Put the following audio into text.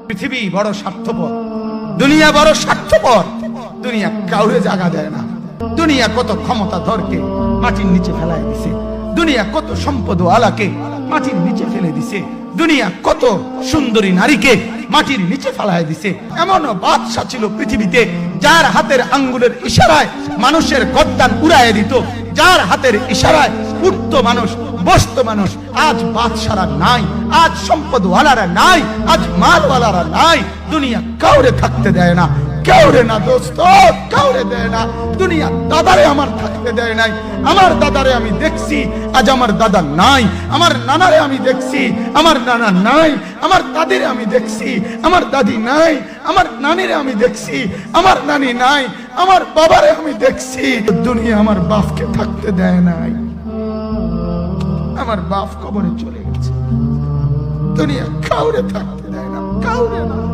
পৃথিবী বড় স্বার্থপর, দুনিয়া বড় স্বার্থপর। দুনিয়া কাউরে জায়গা দেয় না। দুনিয়া কত ক্ষমতাধরকে মাটির নিচে ফেলায় দিছে, দুনিয়া কত সম্পদ আলাকে মাটির নিচে ফেলে দিছে, দুনিয়া কত সুন্দরী নারীকে মাটির নিচে ফেলায় দিছে। এমনও বাদশা ছিল পৃথিবীতে যার হাতের আঙ্গুলের ইশারায় মানুষের গর্দান উড়াইয়ে দিত, যার হাতের ইশারায় উঠতো মানুষ, বসতো মানুষ। আজ বাদশারা নাই, আজ সম্পদওয়ালারা নাই, আজ মালওয়ালারা নাই। দুনিয়া কাউরে থাকতে দেয় না, কাউরে না দোস্ত, কাউরে দেয় না। দুনিয়া দাদারে আমার থাকতে দেয় নাই। আমার দাদারে আমি দেখছি, আজ আমার দাদা নাই। আমার নানারে আমি দেখছি, আমার নানা নাই। আমার দাদিরে আমি দেখছি, আমার দাদি নাই। আমার নানিরে আমি দেখছি, আমার নানি নাই। আমার বাবারে আমি দেখছি। দুনিয়া আমার বাপকে থাকতে দেয় নাই। আমার বাপ কবরে চলে গেছে। দুনিয়া কাউরে থাকতে দেয় না, কাউরে না।